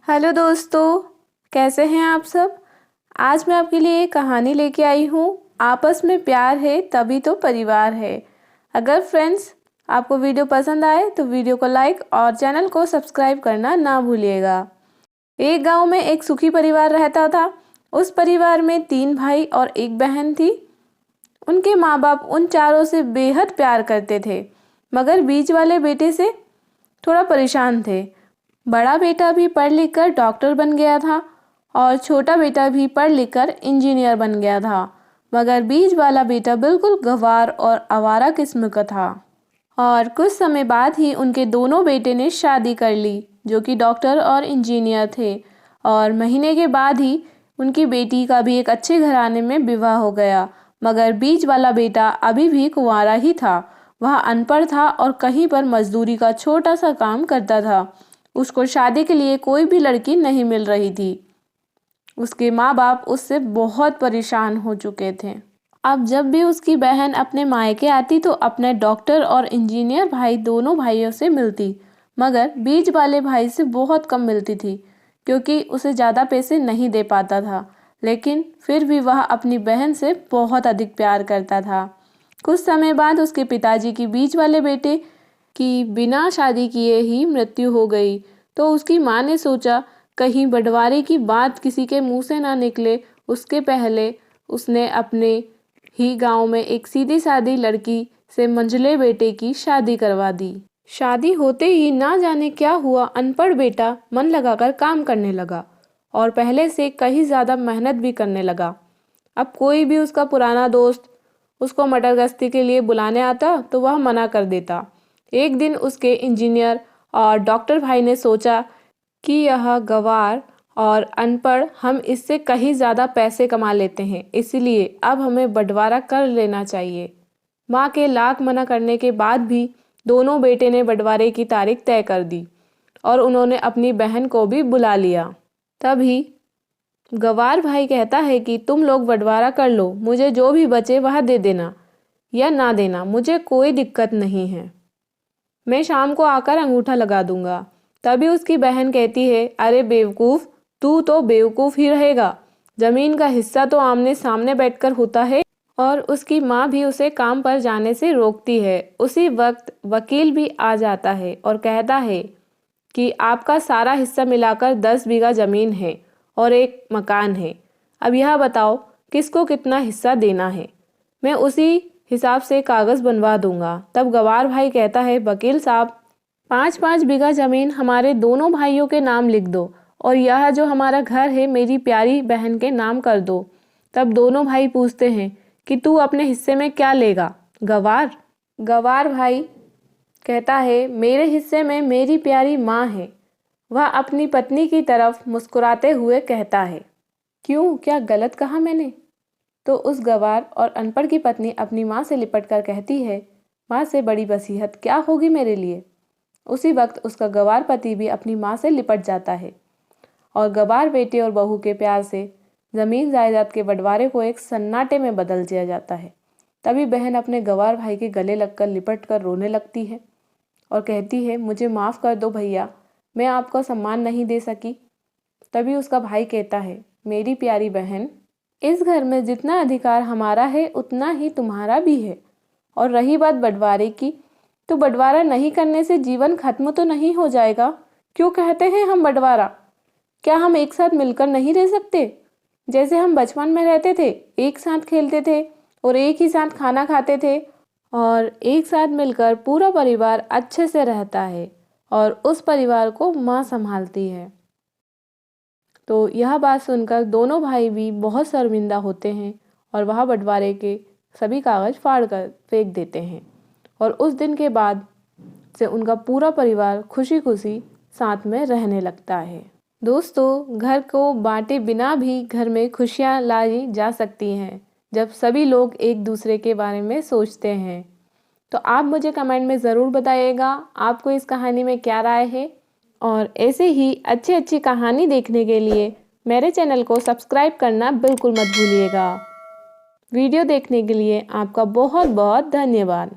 Hello दोस्तों, कैसे हैं आप सब। आज मैं आपके लिए एक कहानी लेके आई हूँ। आपस में प्यार है तभी तो परिवार है। अगर फ्रेंड्स आपको वीडियो पसंद आए तो वीडियो को लाइक और चैनल को सब्सक्राइब करना ना भूलिएगा। एक गांव में एक सुखी परिवार रहता था। उस परिवार में 3 भाई और एक बहन थी। उनके माँ बाप उन चारों से बेहद प्यार करते थे, मगर बीच वाले बेटे से थोड़ा परेशान थे। बड़ा बेटा भी पढ़ लिख कर डॉक्टर बन गया था और छोटा बेटा भी पढ़ लिख कर इंजीनियर बन गया था, मगर बीच वाला बेटा बिल्कुल गंवार और आवारा किस्म का था। और कुछ समय बाद ही उनके दोनों बेटे ने शादी कर ली, जो कि डॉक्टर और इंजीनियर थे। और महीने के बाद ही उनकी बेटी का भी एक अच्छे घराने में विवाह हो गया, मगर बीच वाला बेटा अभी भी कुंवारा ही था। वह अनपढ़ था और कहीं पर मजदूरी का छोटा सा काम करता था। उसको शादी के लिए कोई भी लड़की नहीं मिल रही थी। उसके माँ बाप उससे बहुत परेशान हो चुके थे। अब जब भी उसकी बहन अपने मायके आती तो अपने डॉक्टर और इंजीनियर भाई दोनों भाइयों से मिलती, मगर बीच वाले भाई से बहुत कम मिलती थी, क्योंकि उसे ज़्यादा पैसे नहीं दे पाता था। लेकिन फिर भी वह अपनी बहन से बहुत अधिक प्यार करता था। कुछ समय बाद उसके पिताजी की बीच वाले बेटे की बिना शादी किए ही मृत्यु हो गई। तो उसकी माँ ने सोचा कहीं बंटवारे की बात किसी के मुंह से ना निकले, उसके पहले उसने अपने ही गांव में एक सीधी सादी लड़की से मंझले बेटे की शादी करवा दी। शादी होते ही ना जाने क्या हुआ, अनपढ़ बेटा मन लगाकर काम करने लगा और पहले से कहीं ज़्यादा मेहनत भी करने लगा। अब कोई भी उसका पुराना दोस्त उसको मटर गश्ती के लिए बुलाने आता तो वह मना कर देता। एक दिन उसके इंजीनियर और डॉक्टर भाई ने सोचा कि यह गंवार और अनपढ़, हम इससे कहीं ज़्यादा पैसे कमा लेते हैं, इसलिए अब हमें बंटवारा कर लेना चाहिए। माँ के लाख मना करने के बाद भी दोनों बेटे ने बंटवारे की तारीख तय कर दी और उन्होंने अपनी बहन को भी बुला लिया। तभी गंवार भाई कहता है कि तुम लोग बंटवारा कर लो, मुझे जो भी बचे वह दे देना या ना देना, मुझे कोई दिक्कत नहीं है, मैं शाम को आकर अंगूठा लगा दूंगा। तभी उसकी बहन कहती है, अरे बेवकूफ़, तू तो बेवकूफ़ ही रहेगा, ज़मीन का हिस्सा तो आमने सामने बैठकर होता है। और उसकी माँ भी उसे काम पर जाने से रोकती है। उसी वक्त वकील भी आ जाता है और कहता है कि आपका सारा हिस्सा मिलाकर 10 बीघा ज़मीन है और एक मकान है। अब यह बताओ किसको कितना हिस्सा देना है, मैं उसी हिसाब से कागज़ बनवा दूंगा। तब गंवार भाई कहता है, वकील साहब, 5-5 बीघा ज़मीन हमारे दोनों भाइयों के नाम लिख दो और यह जो हमारा घर है मेरी प्यारी बहन के नाम कर दो। तब दोनों भाई पूछते हैं कि तू अपने हिस्से में क्या लेगा गंवार भाई कहता है, मेरे हिस्से में मेरी प्यारी माँ है। वह अपनी पत्नी की तरफ मुस्कुराते हुए कहता है, क्यों, क्या गलत कहा मैंने। तो उस गंवार और अनपढ़ की पत्नी अपनी माँ से लिपट कर कहती है, माँ से बड़ी वसीयत क्या होगी मेरे लिए। उसी वक्त उसका गंवार पति भी अपनी माँ से लिपट जाता है और गंवार बेटे और बहू के प्यार से ज़मीन जायदाद के बंटवारे को एक सन्नाटे में बदल दिया जाता है। तभी बहन अपने गंवार भाई के गले लगकर लिपट कर रोने लगती है और कहती है, मुझे माफ़ कर दो भैया, मैं आपका सम्मान नहीं दे सकी। तभी उसका भाई कहता है, मेरी प्यारी बहन, इस घर में जितना अधिकार हमारा है उतना ही तुम्हारा भी है। और रही बात बंटवारे की, तो बंटवारा नहीं करने से जीवन खत्म तो नहीं हो जाएगा। क्यों कहते हैं हम बंटवारा? क्या हम एक साथ मिलकर नहीं रह सकते? जैसे हम बचपन में रहते थे, एक साथ खेलते थे और एक ही साथ खाना खाते थे और एक साथ मिलकर पूरा परिवार अच्छे से रहता है और उस परिवार को माँ संभालती है। तो यह बात सुनकर दोनों भाई भी बहुत शर्मिंदा होते हैं और वह बंटवारे के सभी कागज़ फाड़ कर फेंक देते हैं। और उस दिन के बाद से उनका पूरा परिवार खुशी खुशी साथ में रहने लगता है। दोस्तों, घर को बांटे बिना भी घर में खुशियाँ लाई जा सकती हैं जब सभी लोग एक दूसरे के बारे में सोचते हैं। तो आप मुझे कमेंट में ज़रूर बताइएगा आपको इस कहानी में क्या राय है। और ऐसे ही अच्छी कहानी देखने के लिए मेरे चैनल को सब्सक्राइब करना बिल्कुल मत भूलिएगा। वीडियो देखने के लिए आपका बहुत बहुत धन्यवाद।